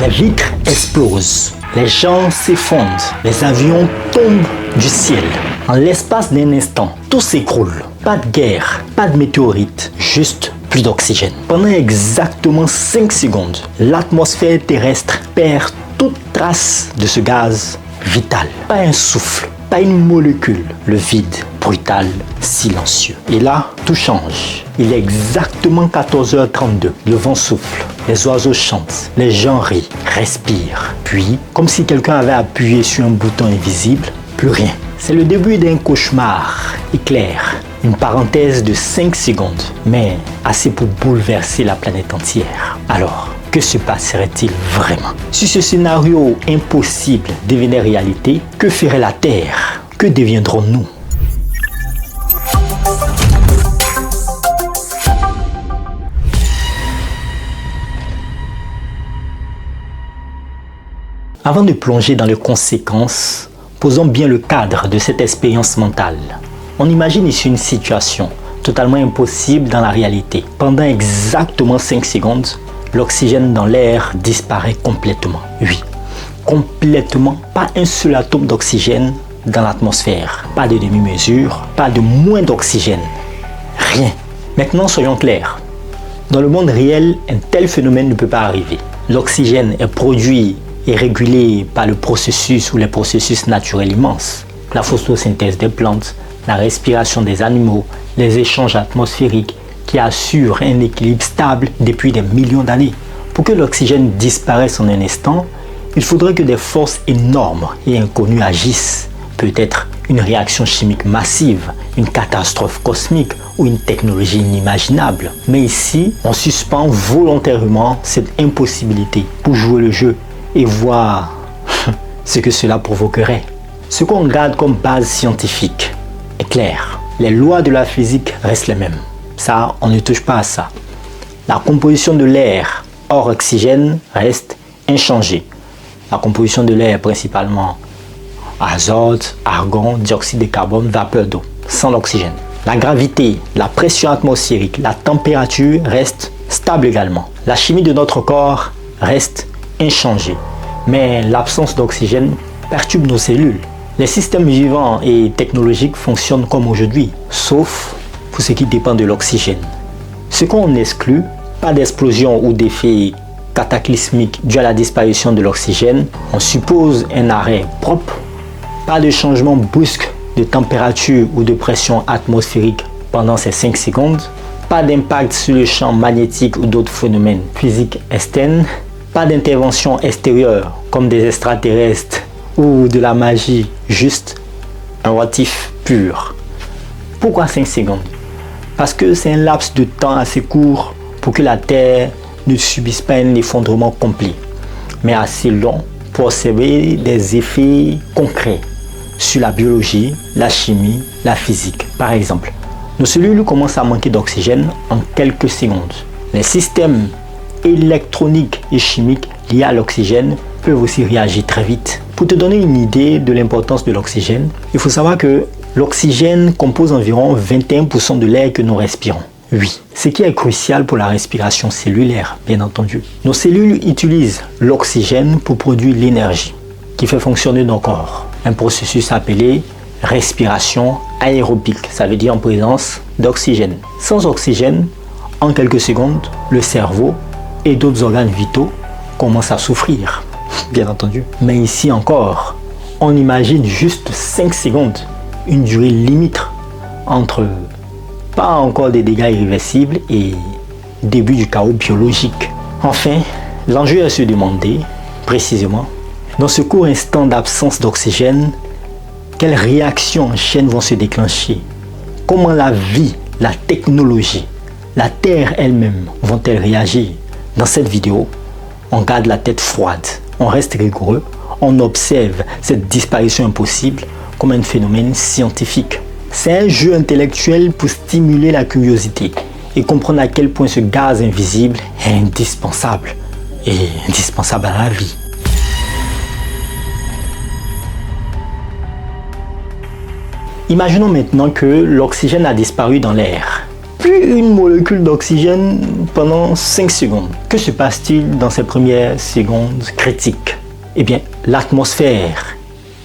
Les vitres explosent, les gens s'effondrent, les avions tombent du ciel. En l'espace d'un instant, tout s'écroule. Pas de guerre, pas de météorite, juste plus d'oxygène. Pendant exactement 5 secondes, l'atmosphère terrestre perd toute trace de ce gaz vital. Pas un souffle, pas une molécule. Le vide, brutal, silencieux. Et là, tout change. Il est exactement 14h32. Le vent souffle, les oiseaux chantent, les gens rient, respirent. Puis, comme si quelqu'un avait appuyé sur un bouton invisible, plus rien. C'est le début d'un cauchemar éclair. Une parenthèse de 5 secondes, mais assez pour bouleverser la planète entière. Alors, que se passerait-il vraiment? Si ce scénario impossible devenait réalité, que ferait la Terre? Que deviendrons-nous? Avant de plonger dans les conséquences, posons bien le cadre de cette expérience mentale. On imagine ici une situation totalement impossible dans la réalité. Pendant exactement 5 secondes, l'oxygène dans l'air disparaît complètement. Oui, complètement. Pas un seul atome d'oxygène dans l'atmosphère. Pas de demi-mesure, pas de moins d'oxygène. Rien. Maintenant, soyons clairs. Dans le monde réel, un tel phénomène ne peut pas arriver. L'oxygène est produit et régulé par le processus ou les processus naturels immenses. La photosynthèse des plantes, la respiration des animaux, les échanges atmosphériques qui assurent un équilibre stable depuis des millions d'années. Pour que l'oxygène disparaisse en un instant, il faudrait que des forces énormes et inconnues agissent. Peut-être une réaction chimique massive, une catastrophe cosmique ou une technologie inimaginable. Mais ici, on suspend volontairement cette impossibilité pour jouer le jeu et voir ce que cela provoquerait. Ce qu'on garde comme base scientifique est clair. Les lois de la physique restent les mêmes. Ça, on ne touche pas à ça. La composition de l'air hors oxygène reste inchangée. La composition de l'air est principalement azote, argon, dioxyde de carbone, vapeur d'eau, sans l'oxygène. La gravité, la pression atmosphérique, la température restent stables également. La chimie de notre corps reste inchangée. Mais l'absence d'oxygène perturbe nos cellules. Les systèmes vivants et technologiques fonctionnent comme aujourd'hui, sauf pour ce qui dépend de l'oxygène. Ce qu'on exclut, pas d'explosion ou d'effet cataclysmique dû à la disparition de l'oxygène, on suppose un arrêt propre, pas de changement brusque de température ou de pression atmosphérique pendant ces 5 secondes, pas d'impact sur le champ magnétique ou d'autres phénomènes physiques externes, pas d'intervention extérieure comme des extraterrestres ou de la magie, juste un what-if pur. Pourquoi 5 secondes? Parce que c'est un laps de temps assez court pour que la Terre ne subisse pas un effondrement complet, mais assez long pour observer des effets concrets sur la biologie, la chimie, la physique. Par exemple, nos cellules commencent à manquer d'oxygène en quelques secondes. Les systèmes électroniques et chimiques liés à l'oxygène peuvent aussi réagir très vite. Pour te donner une idée de l'importance de l'oxygène, il faut savoir que l'oxygène compose environ 21% de l'air que nous respirons. Oui, ce qui est crucial pour la respiration cellulaire, bien entendu. Nos cellules utilisent l'oxygène pour produire l'énergie qui fait fonctionner nos corps. Un processus appelé respiration aérobique, ça veut dire en présence d'oxygène. Sans oxygène, en quelques secondes, le cerveau et d'autres organes vitaux commencent à souffrir, bien entendu. Mais ici encore, on imagine juste 5 secondes, une durée limite entre pas encore des dégâts irréversibles et début du chaos biologique. Enfin, l'enjeu est de se demander, précisément, dans ce court instant d'absence d'oxygène, quelles réactions en chaîne vont se déclencher? Comment la vie, la technologie, la Terre elle-même vont-elles réagir? Dans cette vidéo, on garde la tête froide, on reste rigoureux, on observe cette disparition impossible comme un phénomène scientifique. C'est un jeu intellectuel pour stimuler la curiosité et comprendre à quel point ce gaz invisible est indispensable et indispensable à la vie. Imaginons maintenant que l'oxygène a disparu dans l'air. plus une molécule d'oxygène pendant 5 secondes. Que se passe-t-il dans ces premières secondes critiques? Eh bien, l'atmosphère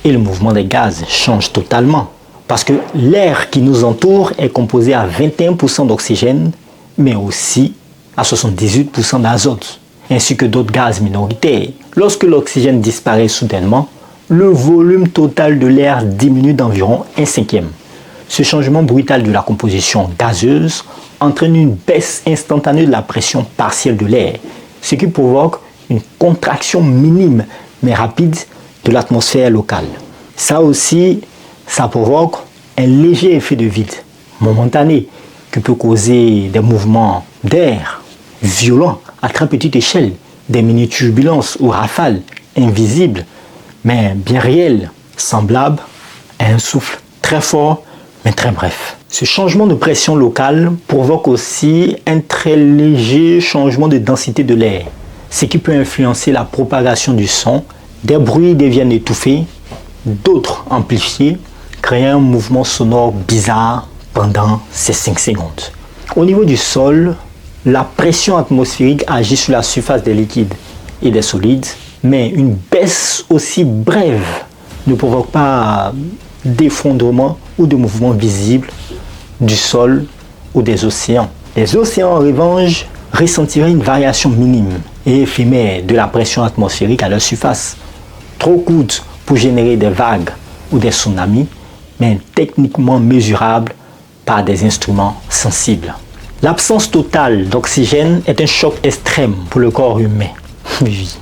et le mouvement des gaz changent totalement. Parce que l'air qui nous entoure est composé à 21% d'oxygène, mais aussi à 78% d'azote, ainsi que d'autres gaz minoritaires. Lorsque l'oxygène disparaît soudainement, le volume total de l'air diminue d'environ 1/5. Ce changement brutal de la composition gazeuse entraîne une baisse instantanée de la pression partielle de l'air, ce qui provoque une contraction minime mais rapide de l'atmosphère locale. Ça aussi, ça provoque un léger effet de vide momentané qui peut causer des mouvements d'air violents à très petite échelle, des mini-turbulences ou rafales invisibles mais bien réelles, semblables à un souffle très fort mais très bref. Ce changement de pression locale provoque aussi un très léger changement de densité de l'air, ce qui peut influencer la propagation du son. Des bruits deviennent étouffés, d'autres amplifiés, créant un mouvement sonore bizarre pendant ces 5 secondes. Au niveau du sol, la pression atmosphérique agit sur la surface des liquides et des solides, mais une baisse aussi brève ne provoque pas d'effondrement ou de mouvement visible du sol ou des océans. Les océans, en revanche, ressentiraient une variation minime et éphémère de la pression atmosphérique à leur surface, trop courte pour générer des vagues ou des tsunamis, mais techniquement mesurable par des instruments sensibles. L'absence totale d'oxygène est un choc extrême pour le corps humain. Oui.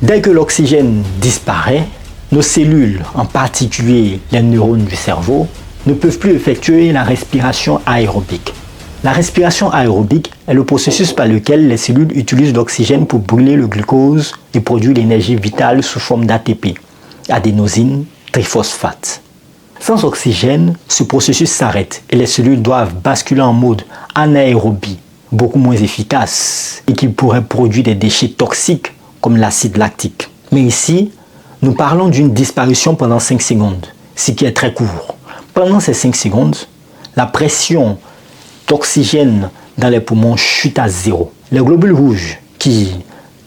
Dès que l'oxygène disparaît, nos cellules, en particulier les neurones du cerveau, ne peuvent plus effectuer la respiration aérobique. La respiration aérobique est le processus par lequel les cellules utilisent l'oxygène pour brûler le glucose et produire l'énergie vitale sous forme d'ATP, adénosine triphosphate. Sans oxygène, ce processus s'arrête et les cellules doivent basculer en mode anaérobie, beaucoup moins efficace et qui pourrait produire des déchets toxiques comme l'acide lactique. Mais ici, nous parlons d'une disparition pendant 5 secondes, ce qui est très court. Pendant ces 5 secondes, la pression d'oxygène dans les poumons chute à 0. Les globules rouges qui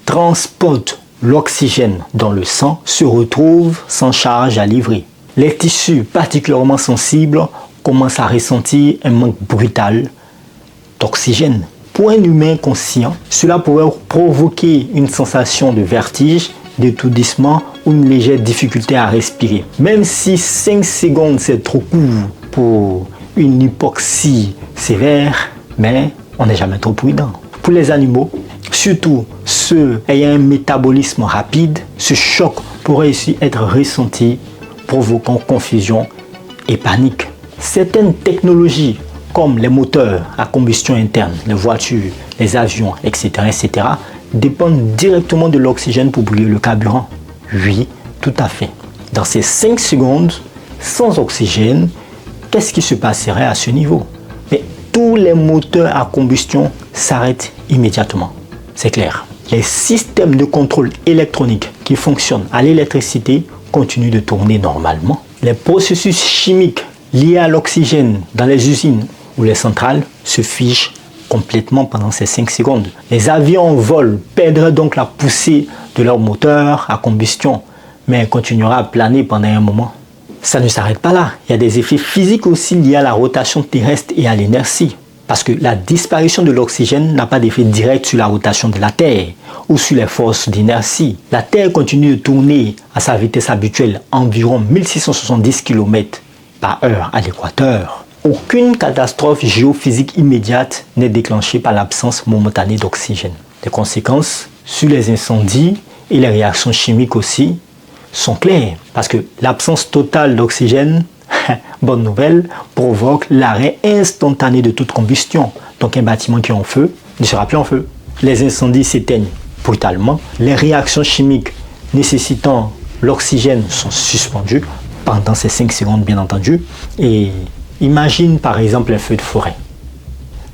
transportent l'oxygène dans le sang se retrouvent sans charge à livrer. Les tissus particulièrement sensibles commencent à ressentir un manque brutal d'oxygène. Pour un humain conscient, cela pourrait provoquer une sensation de vertige, d'étourdissement ou une légère difficulté à respirer. Même si 5 secondes c'est trop court pour une hypoxie sévère, mais on n'est jamais trop prudent. Pour les animaux, surtout ceux ayant un métabolisme rapide, ce choc pourrait aussi être ressenti, provoquant confusion et panique. Certaines technologies comme les moteurs à combustion interne, les voitures, les avions, etc., dépendent directement de l'oxygène pour brûler le carburant. Oui, tout à fait. Dans ces 5 secondes, sans oxygène, qu'est-ce qui se passerait à ce niveau? Mais tous les moteurs à combustion s'arrêtent immédiatement. C'est clair. Les systèmes de contrôle électronique qui fonctionnent à l'électricité continuent de tourner normalement. Les processus chimiques liés à l'oxygène dans les usines ou les centrales se figent complètement pendant ces 5 secondes. Les avions en vol perdraient donc la poussée de leur moteur à combustion, mais continuera à planer pendant un moment. Ça ne s'arrête pas là. Il y a des effets physiques aussi liés à la rotation terrestre et à l'énergie. Parce que la disparition de l'oxygène n'a pas d'effet direct sur la rotation de la Terre ou sur les forces d'inertie. La Terre continue de tourner à sa vitesse habituelle, environ 1670 km/h à l'équateur. Aucune catastrophe géophysique immédiate n'est déclenchée par l'absence momentanée d'oxygène. Les conséquences sur les incendies et les réactions chimiques aussi sont claires parce que l'absence totale d'oxygène, bonne nouvelle, provoque l'arrêt instantané de toute combustion. Donc un bâtiment qui est en feu ne sera plus en feu. Les incendies s'éteignent brutalement. Les réactions chimiques nécessitant l'oxygène sont suspendues pendant ces 5 secondes bien entendu. Et imagine par exemple un feu de forêt.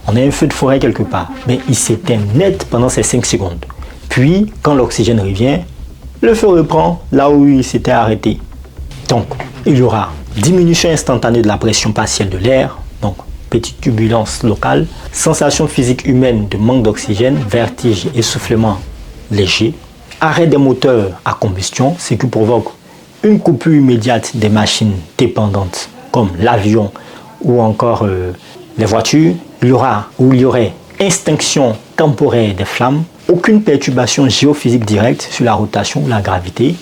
On a un feu de forêt quelque part, mais il s'éteint net pendant ces 5 secondes. Puis quand l'oxygène revient, le feu reprend là où il s'était arrêté. Donc il y aura diminution instantanée de la pression partielle de l'air, donc petite turbulence locale, sensation physique humaine de manque d'oxygène, vertige, essoufflement léger, arrêt des moteurs à combustion, ce qui provoque une coupure immédiate des machines dépendantes comme l'avion ou encore les voitures. Il y aurait extinction temporaire des flammes, aucune perturbation géophysique directe sur la rotation ou la gravité.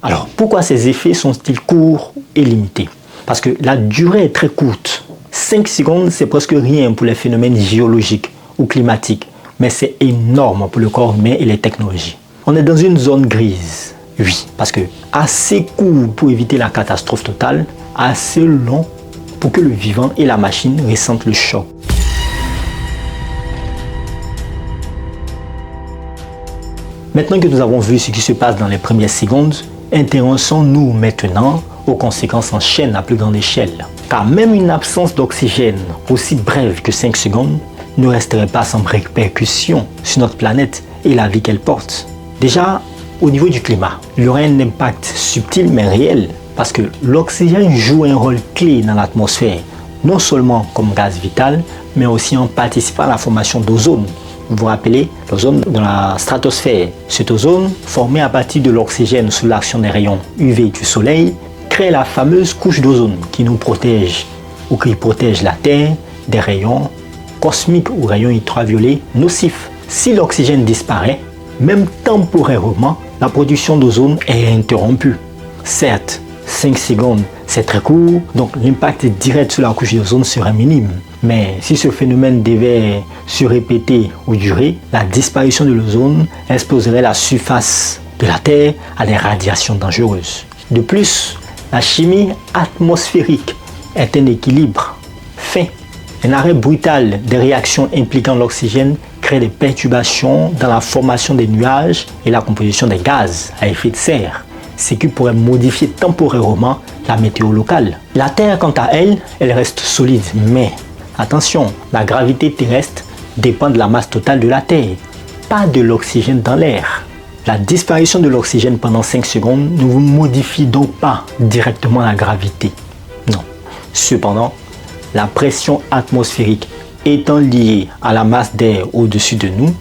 Alors, pourquoi ces effets sont-ils courts et limités? Parce que la durée est très courte. 5 secondes, c'est presque rien pour les phénomènes géologiques ou climatiques, mais c'est énorme pour le corps humain et les technologies. On est dans une zone grise, oui, parce que assez court pour éviter la catastrophe totale, assez long pour que le vivant et la machine ressentent le choc. Maintenant que nous avons vu ce qui se passe dans les premières secondes, intéressons-nous maintenant aux conséquences en chaîne à plus grande échelle. Car même une absence d'oxygène aussi brève que 5 secondes ne resterait pas sans répercussion sur notre planète et la vie qu'elle porte. Déjà, au niveau du climat, il y aurait un impact subtil mais réel parce que l'oxygène joue un rôle clé dans l'atmosphère, non seulement comme gaz vital, mais aussi en participant à la formation d'ozone. Vous vous rappelez, l'ozone dans la stratosphère. Cet ozone, formé à partir de l'oxygène sous l'action des rayons UV du soleil, crée la fameuse couche d'ozone qui nous protège ou qui protège la Terre des rayons cosmiques ou rayons ultraviolets nocifs. Si l'oxygène disparaît, même temporairement, la production d'ozone est interrompue. Certes, 5 secondes, c'est très court, donc l'impact direct sur la couche d'ozone serait minime. Mais si ce phénomène devait se répéter ou durer, la disparition de l'ozone exposerait la surface de la Terre à des radiations dangereuses. De plus, la chimie atmosphérique est un équilibre fin. Un arrêt brutal des réactions impliquant l'oxygène crée des perturbations dans la formation des nuages et la composition des gaz à effet de serre, ce qui pourrait modifier temporairement la météo locale. La Terre, quant à elle, elle reste solide, mais attention, la gravité terrestre dépend de la masse totale de la Terre, pas de l'oxygène dans l'air. La disparition de l'oxygène pendant 5 secondes ne vous modifie donc pas directement la gravité. Non. Cependant, la pression atmosphérique étant liée à la masse d'air au-dessus de nous,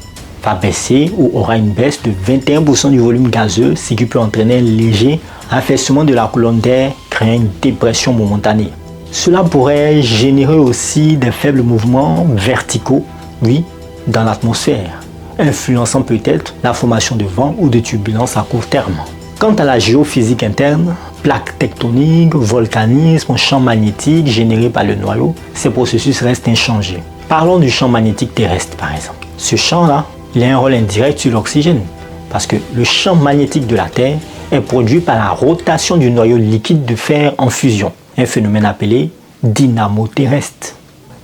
va baisser ou aura une baisse de 21% du volume gazeux, ce qui peut entraîner un léger affaissement de la colonne d'air, créant une dépression momentanée. Cela pourrait générer aussi des faibles mouvements verticaux, oui, dans l'atmosphère, influençant peut-être la formation de vent ou de turbulences à court terme. Quant à la géophysique interne, plaques tectoniques, volcanisme, champ magnétique généré par le noyau, ces processus restent inchangés. Parlons du champ magnétique terrestre par exemple. Ce champ-là, il a un rôle indirect sur l'oxygène parce que le champ magnétique de la Terre est produit par la rotation du noyau liquide de fer en fusion, un phénomène appelé dynamo terrestre.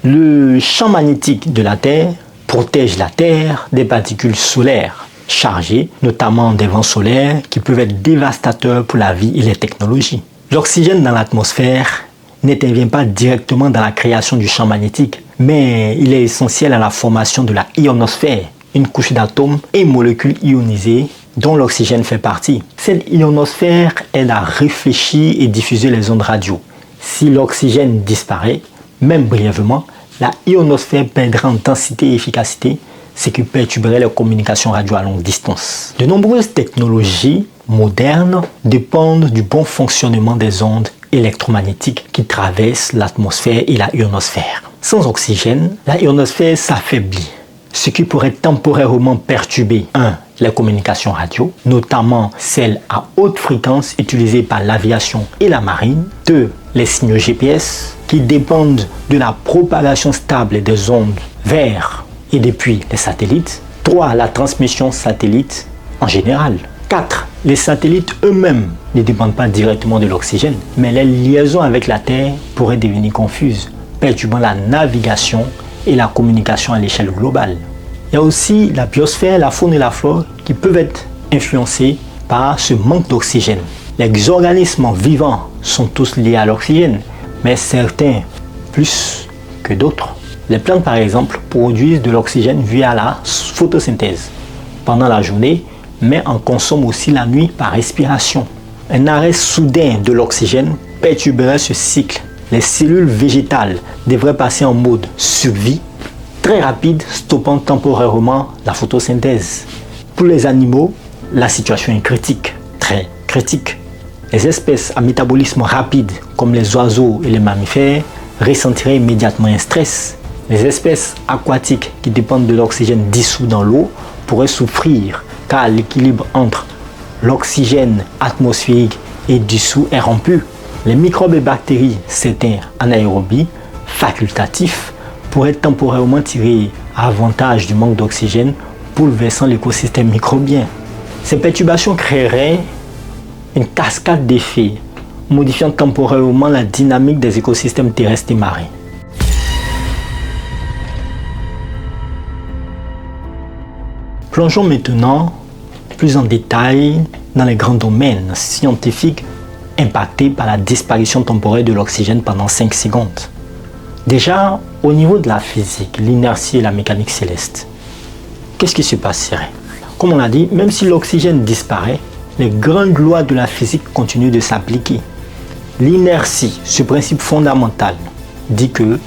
Le champ magnétique de la Terre protège la Terre des particules solaires chargées, notamment des vents solaires qui peuvent être dévastateurs pour la vie et les technologies. L'oxygène dans l'atmosphère n'intervient pas directement dans la création du champ magnétique, mais il est essentiel à la formation de la ionosphère, une couche d'atomes et molécules ionisées dont l'oxygène fait partie. Cette ionosphère aide à réfléchir et diffuser les ondes radio. Si l'oxygène disparaît, même brièvement, la ionosphère perdra en densité et efficacité, ce qui perturberait les communications radio à longue distance. De nombreuses technologies modernes dépendent du bon fonctionnement des ondes électromagnétiques qui traversent l'atmosphère et la ionosphère. Sans oxygène, la ionosphère s'affaiblit, ce qui pourrait temporairement perturber 1. Les communications radio, notamment celles à haute fréquence utilisées par l'aviation et la marine. 2. Les signaux GPS qui dépendent de la propagation stable des ondes vers et depuis les satellites. 3. La transmission satellite en général. 4. Les satellites eux-mêmes ne dépendent pas directement de l'oxygène, mais les liaisons avec la Terre pourraient devenir confuses, perturbant la navigation et la communication à l'échelle globale. Il y a aussi la biosphère, la faune et la flore qui peuvent être influencés par ce manque d'oxygène. Les organismes vivants sont tous liés à l'oxygène, mais certains plus que d'autres. Les plantes par exemple produisent de l'oxygène via la photosynthèse pendant la journée, mais en consomment aussi la nuit par respiration. Un arrêt soudain de l'oxygène perturberait ce cycle les cellules végétales devraient passer en mode survie, très rapide, stoppant temporairement la photosynthèse. Pour les animaux, la situation est critique, très critique. Les espèces à métabolisme rapide, comme les oiseaux et les mammifères, ressentiraient immédiatement un stress. Les espèces aquatiques qui dépendent de l'oxygène dissous dans l'eau pourraient souffrir car l'équilibre entre l'oxygène atmosphérique et dissous est rompu. Les microbes et bactéries, certains anaérobies, facultatifs, pourraient temporairement tirer avantage du manque d'oxygène, bouleversant l'écosystème microbien. Ces perturbations créeraient une cascade d'effets, modifiant temporairement la dynamique des écosystèmes terrestres et marins. Plongeons maintenant plus en détail dans les grands domaines scientifiques impactés par la disparition temporaire de l'oxygène pendant 5 secondes. Déjà, au niveau de la physique, l'inertie et la mécanique céleste, qu'est-ce qui se passerait? Comme on l'a dit, même si l'oxygène disparaît, les grandes lois de la physique continuent de s'appliquer. L'inertie, ce principe fondamental, dit que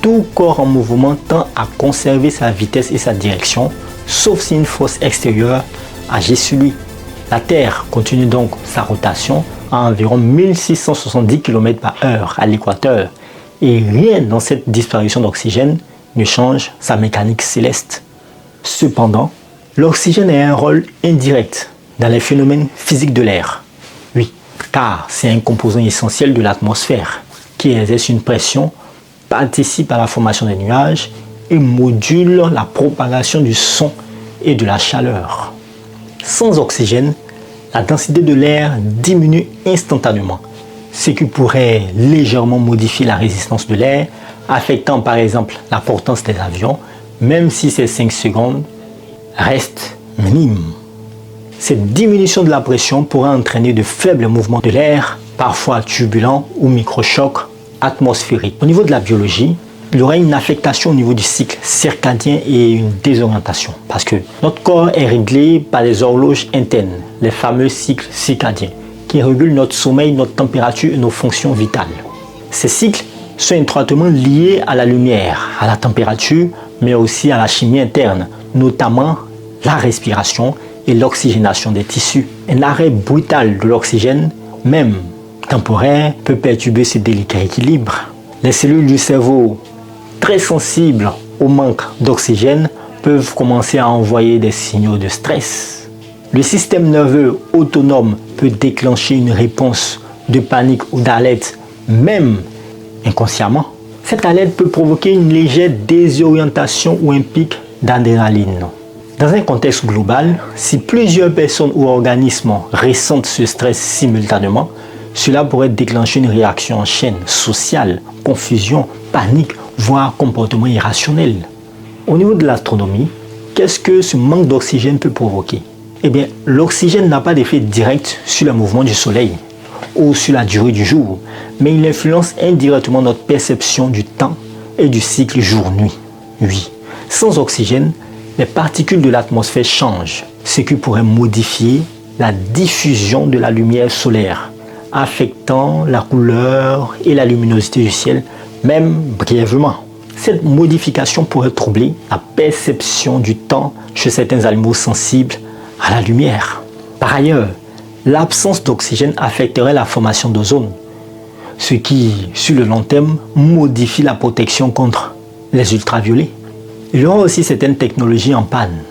tout corps en mouvement tend à conserver sa vitesse et sa direction, sauf si une force extérieure agit sur lui. La Terre continue donc sa rotation à environ 1670 km/h à l'équateur et rien dans cette disparition d'oxygène ne change sa mécanique céleste. Cependant, l'oxygène a un rôle indirect dans les phénomènes physiques de l'air. Oui, car c'est un composant essentiel de l'atmosphère qui exerce une pression, participe à la formation des nuages et module la propagation du son et de la chaleur. Sans oxygène, la densité de l'air diminue instantanément, ce qui pourrait légèrement modifier la résistance de l'air, affectant par exemple la portance des avions, même si ces 5 secondes restent minimes. Cette diminution de la pression pourrait entraîner de faibles mouvements de l'air, parfois turbulents ou microchocs atmosphériques. Au niveau de la biologie, il y aurait une affectation au niveau du cycle circadien et une désorientation. Parce que notre corps est réglé par des horloges internes, les fameux cycles circadiens, qui régulent notre sommeil, notre température et nos fonctions vitales. Ces cycles sont étroitement liés à la lumière, à la température, mais aussi à la chimie interne, notamment la respiration et l'oxygénation des tissus. Un arrêt brutal de l'oxygène, même temporaire, peut perturber ce délicat équilibre. Les cellules du cerveau très sensibles au manque d'oxygène peuvent commencer à envoyer des signaux de stress. Le système nerveux autonome peut déclencher une réponse de panique ou d'alerte, même inconsciemment. Cette alerte peut provoquer une légère désorientation ou un pic d'adrénaline. Dans un contexte global, si plusieurs personnes ou organismes ressentent ce stress simultanément, cela pourrait déclencher une réaction en chaîne sociale, confusion, panique, voire comportement irrationnel. Au niveau de l'astronomie, qu'est-ce que ce manque d'oxygène peut provoquer? Eh bien, l'oxygène n'a pas d'effet direct sur le mouvement du soleil ou sur la durée du jour, mais il influence indirectement notre perception du temps et du cycle jour-nuit. Oui, sans oxygène, les particules de l'atmosphère changent, ce qui pourrait modifier la diffusion de la lumière solaire, affectant la couleur et la luminosité du ciel, même brièvement. Cette modification pourrait troubler la perception du temps chez certains animaux sensibles à la lumière. Par ailleurs, l'absence d'oxygène affecterait la formation d'ozone, ce qui, sur le long terme, modifie la protection contre les ultraviolets. Il y aura aussi certaines technologies en panne.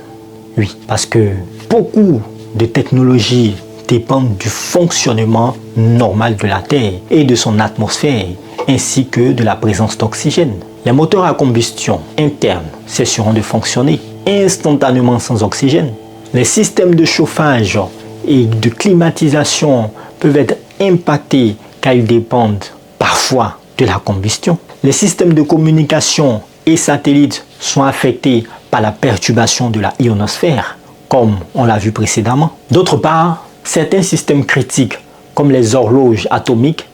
Oui, parce que beaucoup de technologies dépendent du fonctionnement normal de la Terre et de son atmosphère, ainsi que de la présence d'oxygène. Les moteurs à combustion internes cesseront de fonctionner instantanément sans oxygène. Les systèmes de chauffage et de climatisation peuvent être impactés car ils dépendent parfois de la combustion. Les systèmes de communication et satellites sont affectés par la perturbation de la ionosphère, comme on l'a vu précédemment. D'autre part, certains systèmes critiques, comme les horloges atomiques,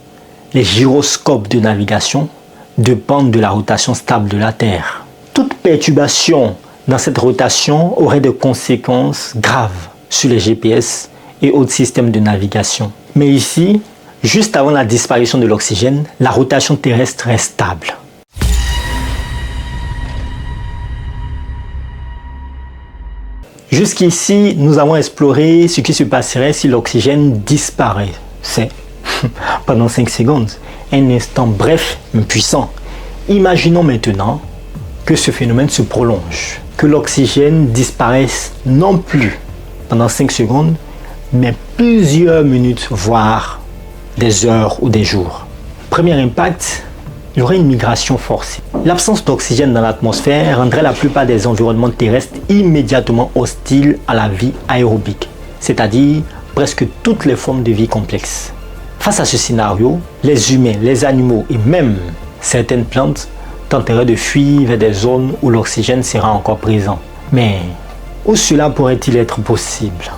les gyroscopes de navigation, dépendent de la rotation stable de la Terre. Toute perturbation dans cette rotation aurait des conséquences graves sur les GPS et autres systèmes de navigation. Mais ici, Juste avant la disparition de l'oxygène, la rotation terrestre est stable. Jusqu'ici, nous avons exploré ce qui se passerait si l'oxygène disparaît. C'est, pendant 5 secondes, un instant bref mais puissant. Imaginons maintenant que ce phénomène se prolonge, que l'oxygène disparaisse non plus pendant 5 secondes, mais plusieurs minutes, voire des heures ou des jours. Premier impact, il y aurait une migration forcée. L'absence d'oxygène dans l'atmosphère rendrait la plupart des environnements terrestres immédiatement hostiles à la vie aérobique, c'est-à-dire presque toutes les formes de vie complexes. Face à ce scénario, les humains, les animaux et même certaines plantes tenteraient de fuir vers des zones où l'oxygène sera encore présent. Mais où cela pourrait-il être possible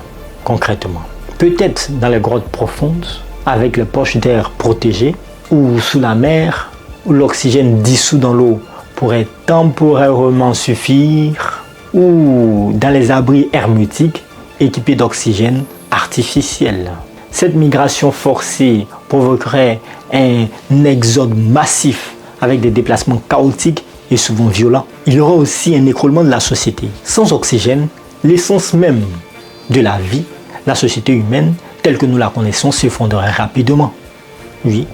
concrètement? Peut-être dans les grottes profondes, avec les poches d'air protégées, ou sous la mer, où l'oxygène dissous dans l'eau pourrait temporairement suffire, ou dans les abris hermétiques équipés d'oxygène artificiel. Cette migration forcée provoquerait un exode massif avec des déplacements chaotiques et souvent violents. Il y aura aussi un écroulement de la société. Sans oxygène, l'essence même de la vie, la société humaine, telle que nous la connaissons, s'effondrerait rapidement. Oui,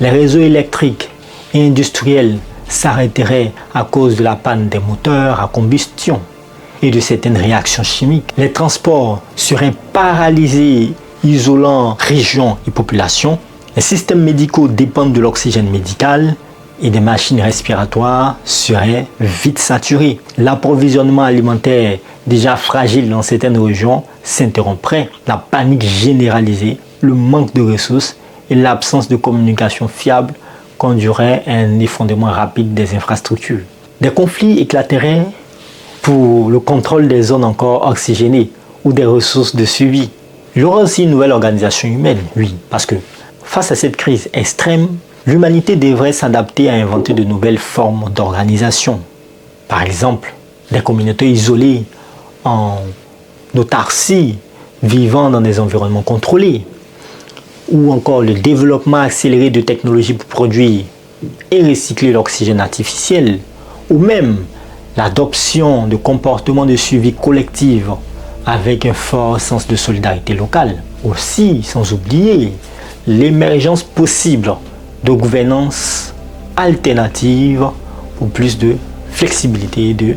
les réseaux électriques et industriels s'arrêteraient à cause de la panne des moteurs à combustion et de certaines réactions chimiques. Les transports seraient paralysés, isolant régions et populations. Les systèmes médicaux dépendent de l'oxygène médical et des machines respiratoires seraient vite saturées. L'approvisionnement alimentaire, déjà fragile dans certaines régions, s'interromprait. La panique généralisée, le manque de ressources et l'absence de communication fiable conduiraient à un effondrement rapide des infrastructures. Des conflits éclateraient pour le contrôle des zones encore oxygénées ou des ressources de suivi. Il y aura aussi une nouvelle organisation humaine, oui, parce que face à cette crise extrême, l'humanité devrait s'adapter à inventer de nouvelles formes d'organisation. Par exemple, des communautés isolées en autarcie, vivant dans des environnements contrôlés, ou encore le développement accéléré de technologies pour produire et recycler l'oxygène artificiel, ou même l'adoption de comportements de suivi collectif avec un fort sens de solidarité locale. Aussi, sans oublier l'émergence possible de gouvernance alternative pour plus de flexibilité et de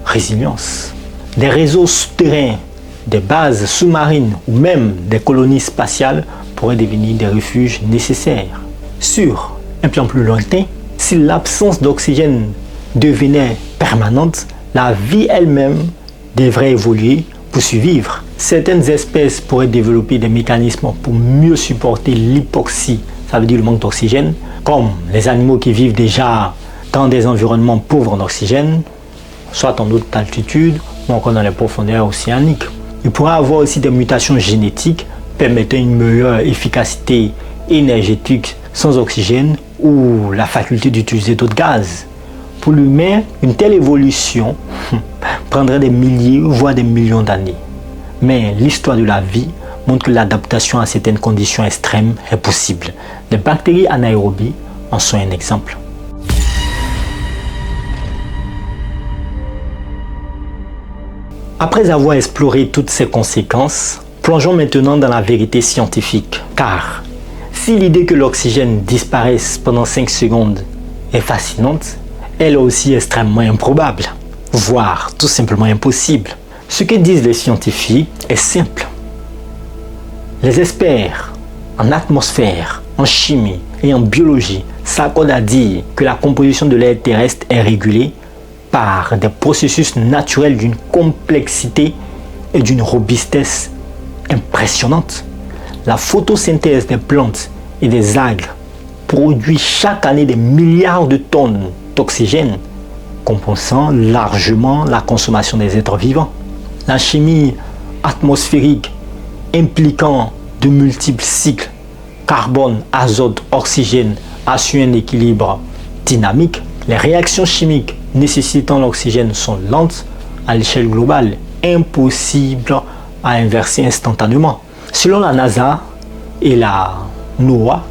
résilience. Des réseaux souterrains, des bases sous-marines ou même des colonies spatiales pourraient devenir des refuges nécessaires. Sur un plan plus lointain, si l'absence d'oxygène devenait permanente, la vie elle-même devrait évoluer pour survivre. Certaines espèces pourraient développer des mécanismes pour mieux supporter l'hypoxie, ça veut dire le manque d'oxygène, comme les animaux qui vivent déjà dans des environnements pauvres en oxygène, soit en haute altitude ou encore dans les profondeurs océaniques. Il pourrait avoir aussi des mutations génétiques permettant une meilleure efficacité énergétique sans oxygène ou la faculté d'utiliser d'autres gaz. Pour l'humain, une telle évolution prendrait des milliers, voire des millions d'années. Mais l'histoire de la vie montre que l'adaptation à certaines conditions extrêmes est possible. Les bactéries anaérobies en sont un exemple. Après avoir exploré toutes ces conséquences, plongeons maintenant dans la vérité scientifique. Car si l'idée que l'oxygène disparaisse pendant 5 secondes est fascinante, elle est aussi extrêmement improbable, voire tout simplement impossible. Ce que disent les scientifiques est simple. Les experts en atmosphère, en chimie et en biologie s'accordent à dire que la composition de l'air terrestre est régulée par des processus naturels d'une complexité et d'une robustesse impressionnante. La photosynthèse des plantes et des algues produit chaque année des milliards de tonnes d'oxygène, compensant largement la consommation des êtres vivants. La chimie atmosphérique impliquant de multiples cycles carbone, azote, oxygène assure un équilibre dynamique. Les réactions chimiques nécessitant l'oxygène sont lentes à l'échelle globale, impossibles à inverser instantanément. Selon la NASA et la Noah,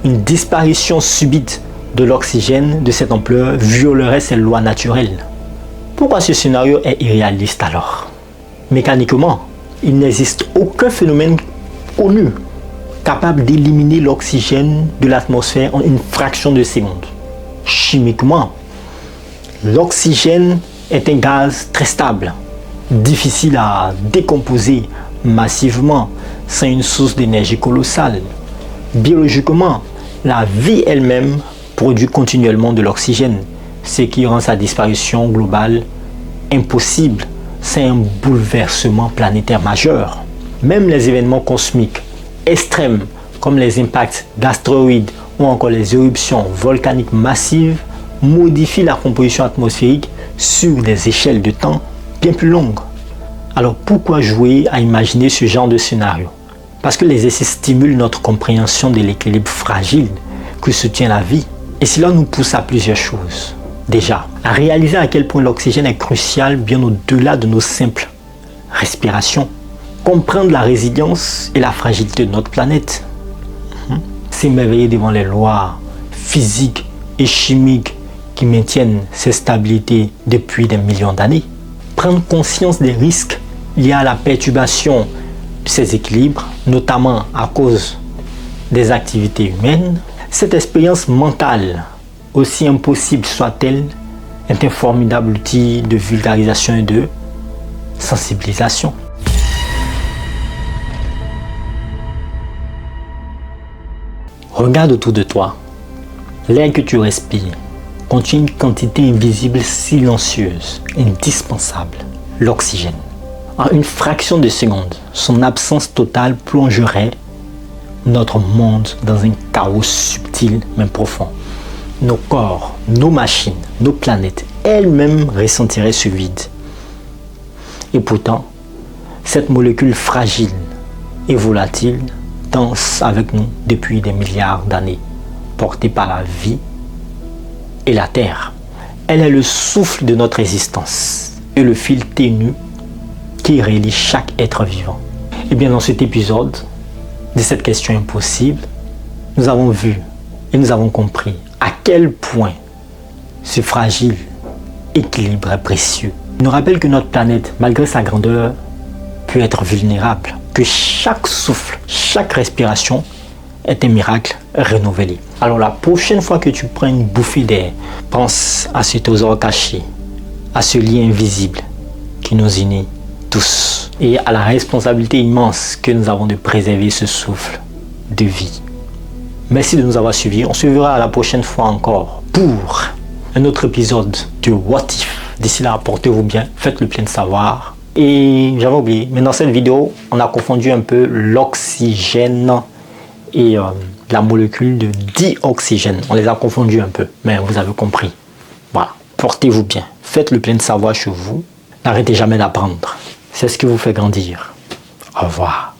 une disparition subite de l'oxygène de cette ampleur violerait ses lois naturelles. Pourquoi ce scénario est irréaliste alors? Mécaniquement, il n'existe aucun phénomène connu capable d'éliminer l'oxygène de l'atmosphère en une fraction de seconde. Chimiquement, l'oxygène est un gaz très stable, difficile à décomposer massivement sans une source d'énergie colossale. Biologiquement, la vie elle-même produit continuellement de l'oxygène, ce qui rend sa disparition globale impossible sans un bouleversement planétaire majeur. Même les événements cosmiques extrêmes comme les impacts d'astéroïdes ou encore les éruptions volcaniques massives modifient la composition atmosphérique sur des échelles de temps bien plus longues. Alors pourquoi jouer à imaginer ce genre de scénario? Parce que les essais stimulent notre compréhension de l'équilibre fragile que soutient la vie. Et cela nous pousse à plusieurs choses. Déjà, à réaliser à quel point l'oxygène est crucial bien au-delà de nos simples respirations. Comprendre la résilience et la fragilité de notre planète. S'émerveiller devant les lois physiques et chimiques qui maintiennent cette stabilité depuis des millions d'années. Prendre conscience des risques liés à la perturbation de ces équilibres, notamment à cause des activités humaines. Cette expérience mentale, aussi impossible soit-elle, est un formidable outil de vulgarisation et de sensibilisation. Regarde autour de toi. L'air que tu respires contient une quantité invisible silencieuse, indispensable, l'oxygène. En une fraction de seconde, son absence totale plongerait notre monde dans un chaos subtil mais profond. Nos corps, nos machines, nos planètes elles-mêmes ressentiraient ce vide. Et pourtant, cette molécule fragile et volatile danse avec nous depuis des milliards d'années, portée par la vie et la terre. Elle est le souffle de notre existence et le fil ténu qui relie chaque être vivant. Et bien dans cet épisode de cette question impossible, nous avons vu et nous avons compris à quel point ce fragile équilibre est précieux. Il nous rappelle que notre planète, malgré sa grandeur, peut être vulnérable, que chaque souffle, chaque respiration est un miracle renouvelé. Alors la prochaine fois que tu prends une bouffée d'air, pense à ce trésor caché, à ce lien invisible qui nous unit tous et à la responsabilité immense que nous avons de préserver ce souffle de vie. Merci de nous avoir suivis. On se verra la prochaine fois encore pour un autre épisode de What If. D'ici là, portez-vous bien, faites le plein de savoir. Et j'avais oublié, mais dans cette vidéo, on a confondu un peu l'oxygène et la molécule de dioxygène. On les a confondus un peu, mais vous avez compris. Voilà, portez-vous bien, faites le plein de savoir chez vous. N'arrêtez jamais d'apprendre. C'est ce qui vous fait grandir. Au revoir.